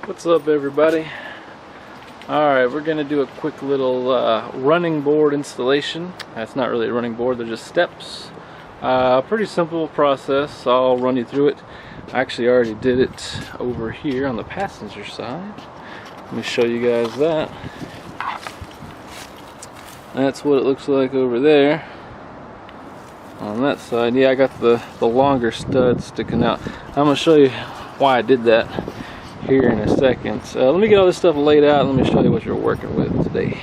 What's up, everybody? Alright, we're going to do a quick little running board installation. It's not really a running board, they're just steps. Pretty simple process, I'll run you through it. I actually already did it over here on the passenger side. Let me show you guys that. That's what it looks like over there. On that side, yeah, I got the longer stud sticking out. I'm going to show you why I did that here in a second. Let me get all this stuff laid out and let me show you what you're working with today.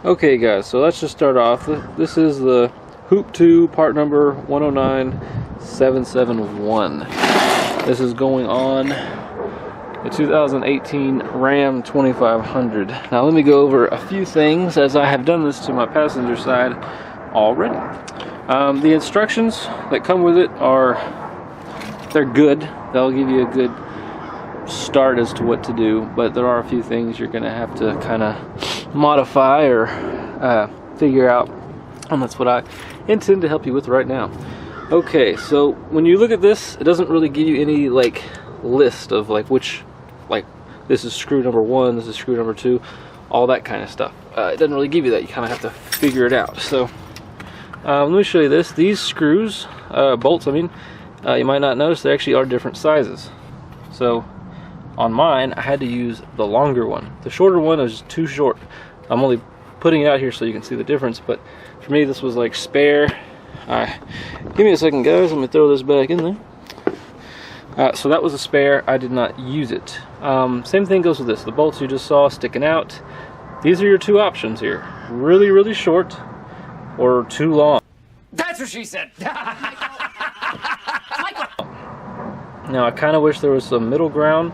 Okay guys, so let's just start off. This is the Hoop 2 part number 109771. This is going on the 2018 Ram 2500. Now let me go over a few things as I have done this to my passenger side already. The instructions that come with it they're good. They'll give you a good start as to what to do, but there are a few things you're going to have to kind of modify or figure out, and that's what I intend to help you with right now. Okay, so when you look at this, it doesn't really give you any like list of like which, like this is screw number 1, this is screw number 2, all that kind of stuff. It doesn't really give you that. You kind of have to figure it out. So let me show you this. These screws, bolts, I mean, you might not notice they actually are different sizes. So on mine, I had to use the longer one. The shorter one is too short. I'm only putting it out here so you can see the difference, but for me this was like spare. Give me a second guys, let me throw this back in there. So that was a spare, I did not use it. Same thing goes with this. The bolts you just saw sticking out. These are your two options here. Really, really short or too long. That's what she said. Now I kind of wish there was some middle ground.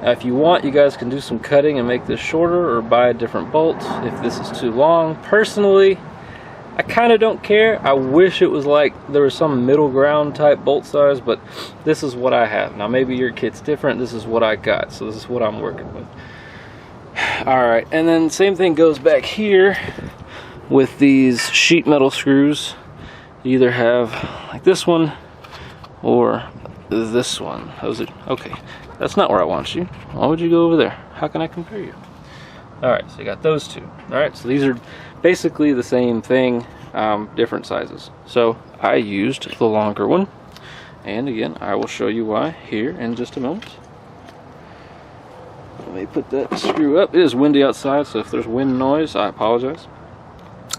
If you want, you guys can do some cutting and make this shorter or buy a different bolt if this is too long. Personally, I kind of don't care. I wish it was like there was some middle ground type bolt size, but this is what I have. Now maybe your kit's different. This is what I got, so this is what I'm working with. Alright, and then same thing goes back here with these sheet metal screws. You either have like this one or this one. Okay, that's not where I want you. Why would you go over there? How can I compare you? Alright, so you got those two. Alright, so these are basically the same thing, different sizes. So I used the longer one, and again I will show you why here in just a moment. Let me put that screw up. It is windy outside, so if there's wind noise, I apologize.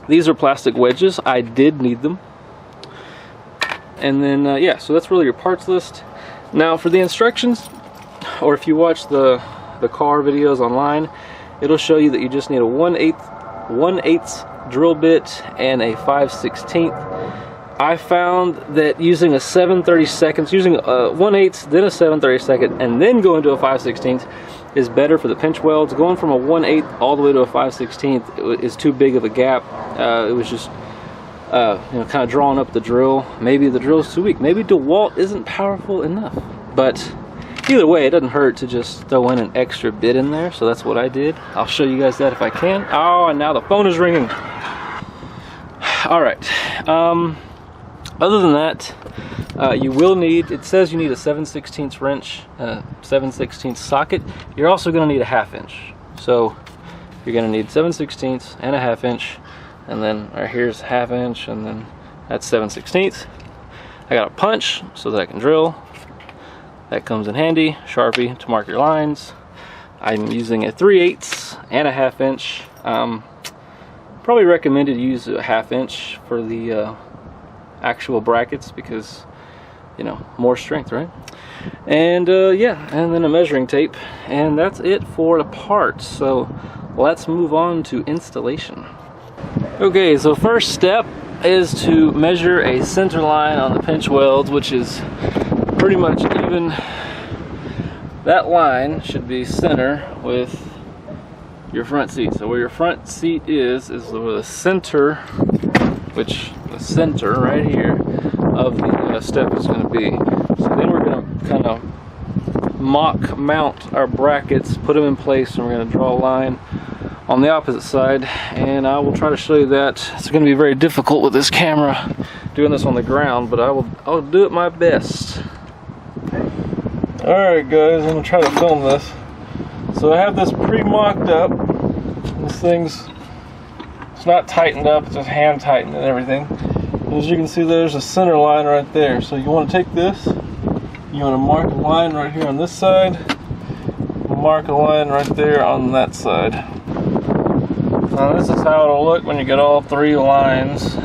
These are plastic wedges. I did need them. And then yeah, so that's really your parts list. Now for the instructions, or if you watch the Carr videos online, it'll show you that you just need a 1/8 drill bit and a 5/16. I found that using a 7/32, using a 1/8, then a 7/32, and then going to a 5/16 is better for the pinch welds. Going from a 1/8 all the way to a 5/16 is too big of a gap. It was just you know, kind of drawing up the drill. Maybe the drill's too weak. Maybe DeWalt isn't powerful enough. But either way, it doesn't hurt to just throw in an extra bit in there. So that's what I did. I'll show you guys that if I can. Oh, and now the phone is ringing. All right. Other than that, you will need, it says you need a 7/16 wrench, 7/16 socket. You're also going to need a 1/2 inch. So you're going to need 7/16 and a 1/2 inch. And then right here's 1/2 inch, and then that's 7/16. I got a punch so that I can drill. That comes in handy. Sharpie to mark your lines. I'm using a 3/8 and a 1/2 inch. Probably recommended to use a 1/2 inch for the actual brackets because, you know, more strength, right? And yeah, and then a measuring tape, and that's it for the parts. So let's move on to installation. Okay, so first step is to measure a center line on the pinch welds, which is pretty much even. That line should be center with your front seat. So where your front seat is where the center, which the center right here of the step is going to be. So then we're going to kind of mock mount our brackets, put them in place, and we're going to draw a line on the opposite side, and I will try to show you that. It's going to be very difficult with this camera doing this on the ground, but I'll do it my best. Alright guys, I'm going to try to film this. So I have this pre-mocked up. This thing's, it's not tightened up, it's just hand tightened and everything. And as you can see, there's a center line right there. So you want to take this, you want to mark a line right here on this side, mark a line right there on that side. Now this is how it'll look when you get all 3 lines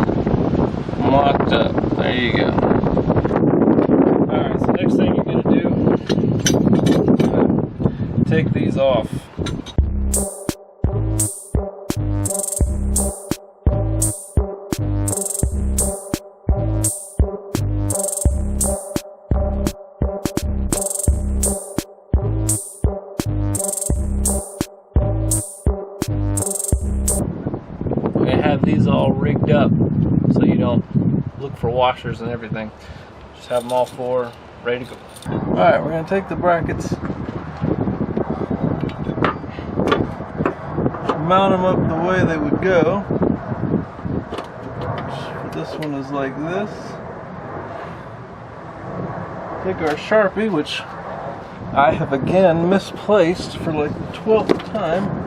mocked up. There you go. Alright, so next thing you're going to do, take these off. Have these all rigged up so you don't look for washers and everything. Just have them all 4 ready to go. Alright, we're going to take the brackets, mount them up the way they would go. This one is like this. Take our Sharpie, which I have again misplaced for like the 12th time.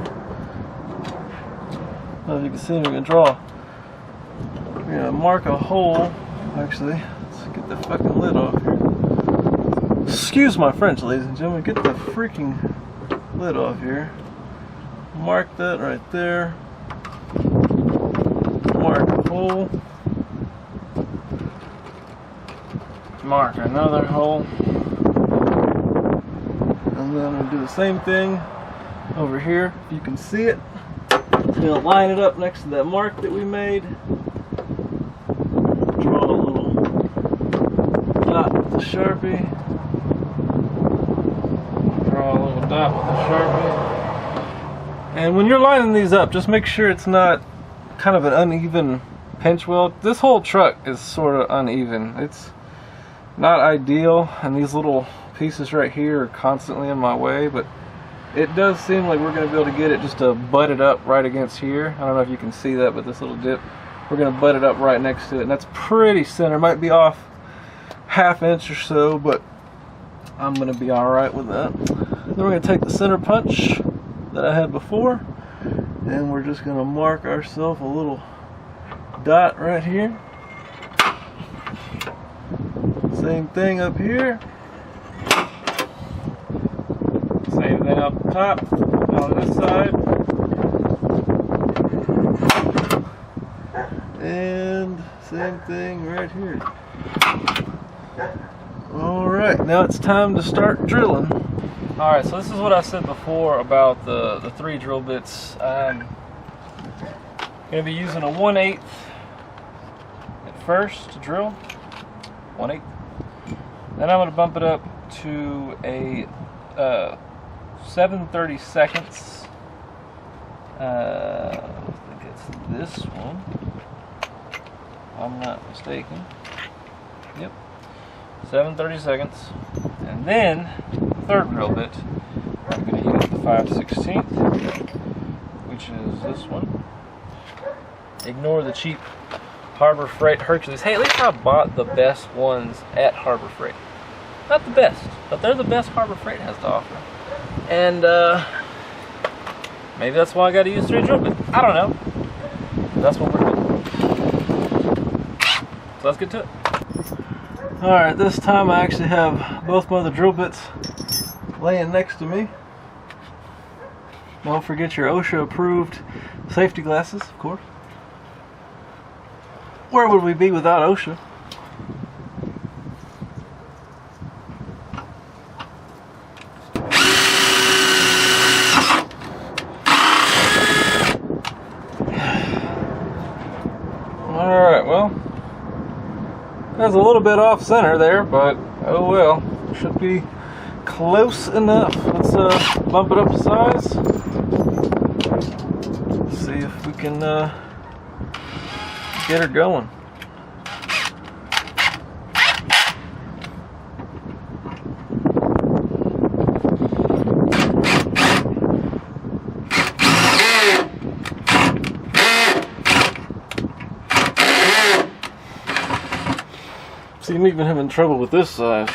As you can see, we're going to draw. We're going to mark a hole. Actually, let's get the fucking lid off here. Excuse my French, ladies and gentlemen. Get the freaking lid off here. Mark that right there. Mark a hole. Mark another hole. And then we'll do the same thing over here. If you can see it. We'll line it up next to that mark that we made. Draw a little dot with the Sharpie. Draw a little dot with the Sharpie. And when you're lining these up, just make sure it's not kind of an uneven pinch weld. This whole truck is sort of uneven. It's not ideal, and these little pieces right here are constantly in my way, but it does seem like we're going to be able to get it just to butt it up right against here. I don't know if you can see that, but this little dip, we're going to butt it up right next to it, and that's pretty center. Might be off ½ inch or so, but I'm going to be alright with that. Then we're going to take the center punch that I had before, and we're just going to mark ourselves a little dot right here. Same thing up here. Same thing up top on this side. And same thing right here. Alright, now it's time to start drilling. Alright, so this is what I said before about the 3 drill bits. I'm going to be using a 1/8 at first to drill. 1/8. Then I'm going to bump it up to a 7/32. I think it's this one, if I'm not mistaken. Yep, 7/32. And then the 3rd drill bit, I'm going to use the 5/16, which is this one. Ignore the cheap Harbor Freight Hercules. Hey, at least I bought the best ones at Harbor Freight. Not the best, but they're the best Harbor Freight has to offer. And maybe that's why I got to use 3 drill bits. I don't know. That's what we're doing. So let's get to it. Alright, this time I actually have both my other drill bits laying next to me. Don't forget your OSHA approved safety glasses, of course. Where would we be without OSHA? Alright, well, that's a little bit off center there, but oh well, should be close enough. Let's bump it up a size. See if we can get her going. See, I'm even having trouble with this size.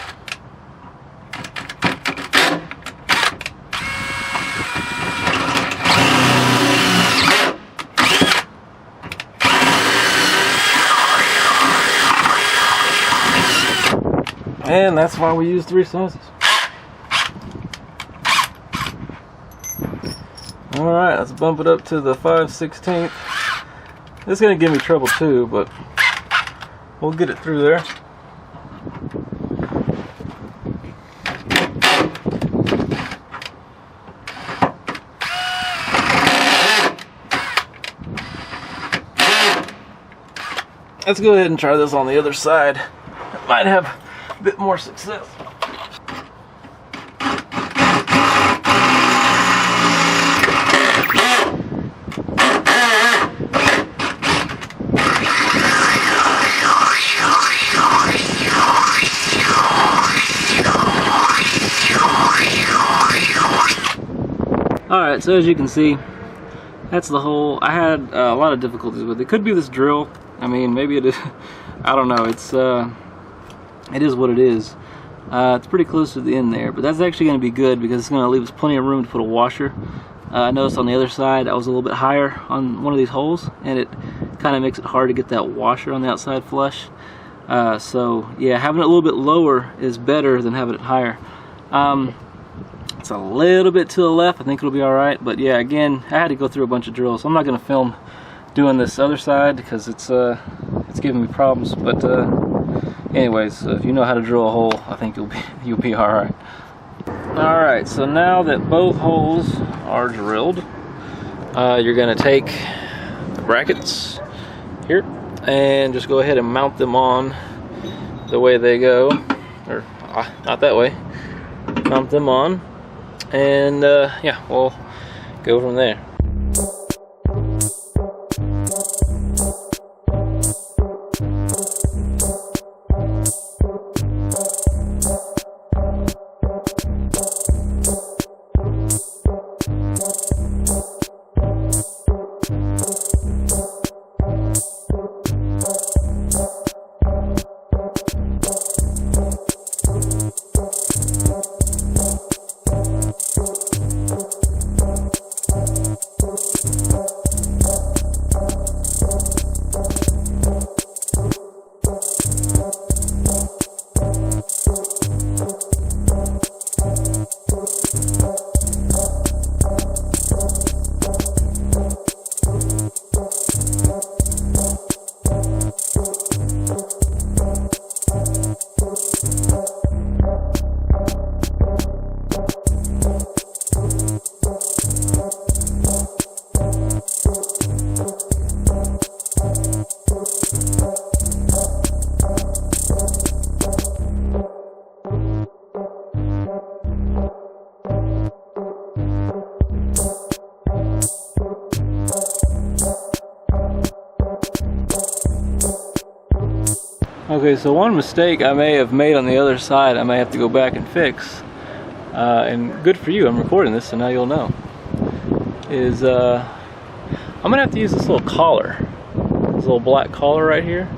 And that's why we use 3 sizes. Alright, let's bump it up to the 5/16. This is going to give me trouble too, but we'll get it through there. Let's go ahead and try this on the other side. Might have a bit more success. Alright, so as you can see, that's the hole. I had a lot of difficulties with it. It could be this drill. I mean, maybe it is. I don't know. It is what it is. It's pretty close to the end there, but that's actually going to be good because it's going to leave us plenty of room to put a washer. I noticed on the other side I was a little bit higher on one of these holes, and it kind of makes it hard to get that washer on the outside flush. So yeah, having it a little bit lower is better than having it higher. It's a little bit to the left. I think it'll be all right, but yeah, again, I had to go through a bunch of drills, so I'm not going to film doing this other side because it's giving me problems. But anyways, if you know how to drill a hole, I think you'll be all right. All right, so now that both holes are drilled, you're going to take the brackets here and just go ahead and mount them on the way they go, or not that way. Mount them on, and yeah, we'll go from there. Okay, so one mistake I may have made on the other side, I may have to go back and fix. And good for you, I'm recording this, so now you'll know. I'm gonna have to use this little collar, this little black collar right here,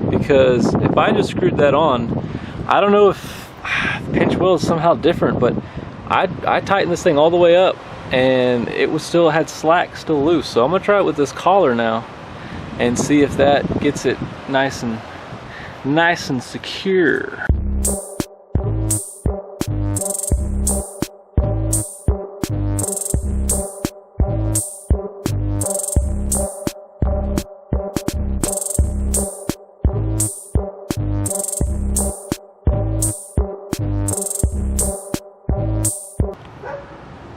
because if I just screwed that on, I don't know if pinch wheel is somehow different, but I tightened this thing all the way up, and it was still had slack still loose. So I'm gonna try it with this collar now, and see if that gets it nice and secure.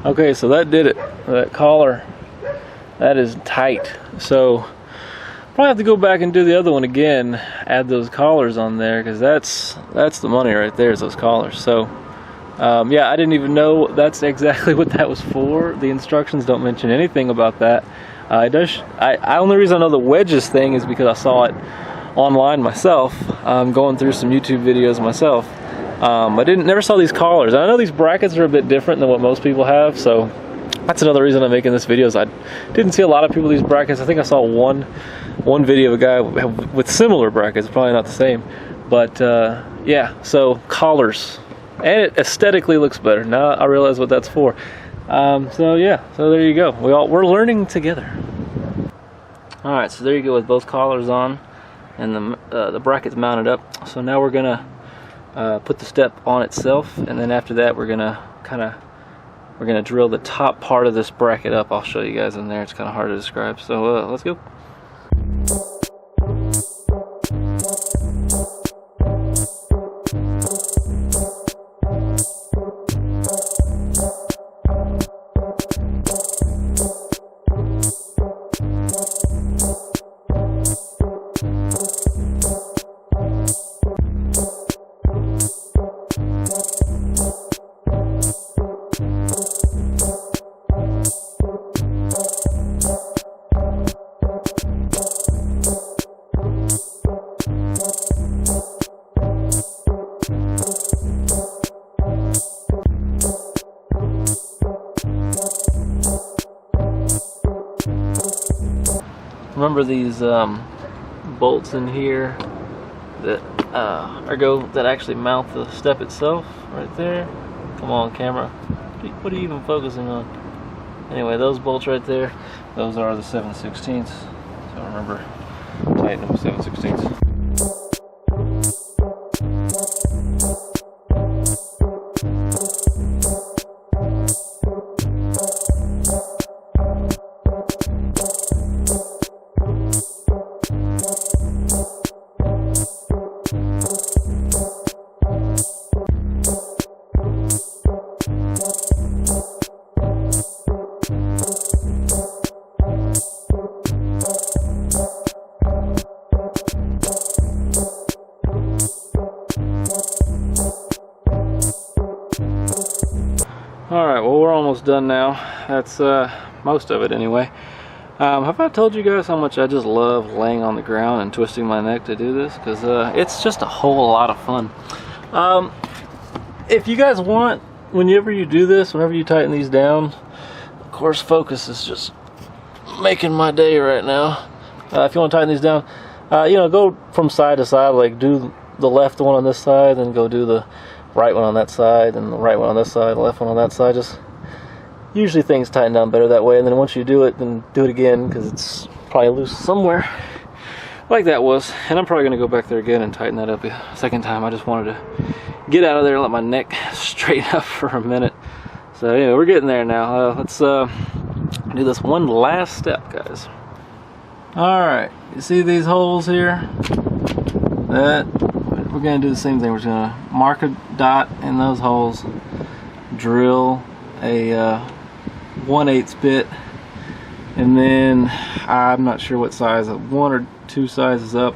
Okay, so that did it. That collar, that is tight. So probably have to go back and do the other one again, add those collars on there, because that's the money right there, is those collars. So yeah, I didn't even know that's exactly what that was for. The instructions don't mention anything about that. Only reason I know the wedges thing is because I saw it online myself, going through some YouTube videos myself. I never saw these collars. I know these brackets are a bit different than what most people have, so that's another reason I'm making this video. Is I didn't see a lot of people with these brackets. I think I saw one video of a guy with similar brackets, probably not the same, but yeah, so collars, and it aesthetically looks better. Now I realize what that's for. So yeah, so there you go. We're learning together. All right, so there you go with both collars on and the brackets mounted up. So now we're gonna put the step on itself, and then after that we're gonna drill the top part of this bracket up. I'll show you guys in there. It's kind of hard to describe, so let's go. Remember these bolts in here that that actually mount the step itself right there? Come on, camera. What are you even focusing on? Anyway, those bolts right there, those are the 7/16. So remember, tighten them with 7/16. Alright, well, we're almost done now. That's most of it anyway. Have I told you guys how much I just love laying on the ground and twisting my neck to do this? Because it's just a whole lot of fun. If you guys want, whenever you do this, whenever you tighten these down, of course focus is just making my day right now. If you want to tighten these down, you know, go from side to side, like do the left one on this side, then go do the right one on that side, and the right one on this side, the left one on that side. Just usually things tighten down better that way, and then once you do it, then do it again, because it's probably loose somewhere like that was. And I'm probably going to go back there again and tighten that up a second time. I just wanted to get out of there and let my neck straighten up for a minute. So yeah, we're getting there now. Let's do this one last step, guys. Alright, you see these holes here? We're going to do the same thing. We're just going to mark a dot in those holes, drill a 1/8 bit, and then I'm not sure what size, 1 or 2 sizes up,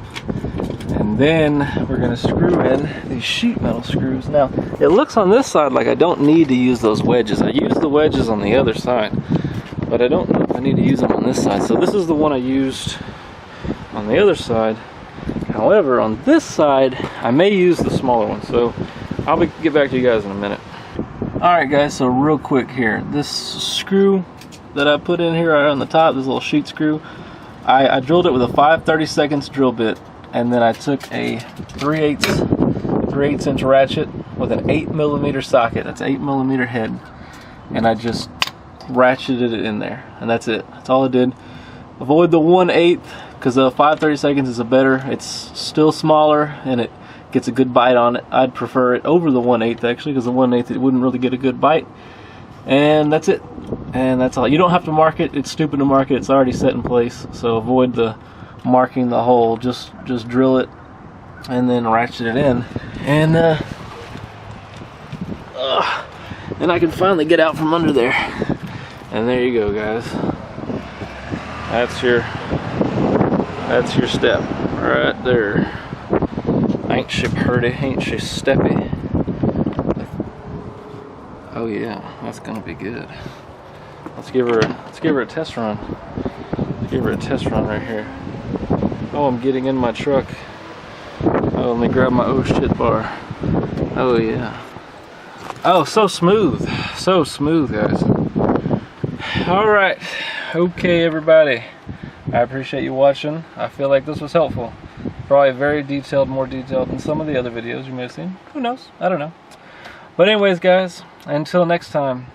and then we're going to screw in these sheet metal screws. Now, it looks on this side like I don't need to use those wedges. I use the wedges on the other side, but I don't know if I need to use them on this side. So this is the one I used on the other side. However, on this side, I may use the smaller one, so I'll get back to you guys in a minute. Alright guys, so real quick here, this screw that I put in here right on the top, this little sheet screw, I drilled it with a 5/32 drill bit, and then I took a 3/8 inch ratchet with an 8mm socket, that's 8mm head, and I just ratcheted it in there, and that's it. That's all I did. Avoid the 1/8, because the 5/32 is a better, it's still smaller and it gets a good bite on it. I'd prefer it over the 1/8 actually, because the 1/8 it wouldn't really get a good bite. And that's it. And that's all. You don't have to mark it. It's stupid to mark it. It's already set in place. So avoid the marking the hole. Just drill it and then ratchet it in. And I can finally get out from under there. And there you go, guys. That's your step right there. Ain't she pretty? Ain't she steppy? Oh yeah, that's gonna be good. Let's give her a test run. Let's give her a test run right here. Oh, I'm getting in my truck. Oh, let me grab my oh shit bar. Oh yeah. Oh, so smooth. So smooth, guys. Alright. Okay, everybody. I appreciate you watching. I feel like this was helpful. Probably very detailed, more detailed than some of the other videos you may have seen. Who knows? I don't know. But anyways, guys, until next time,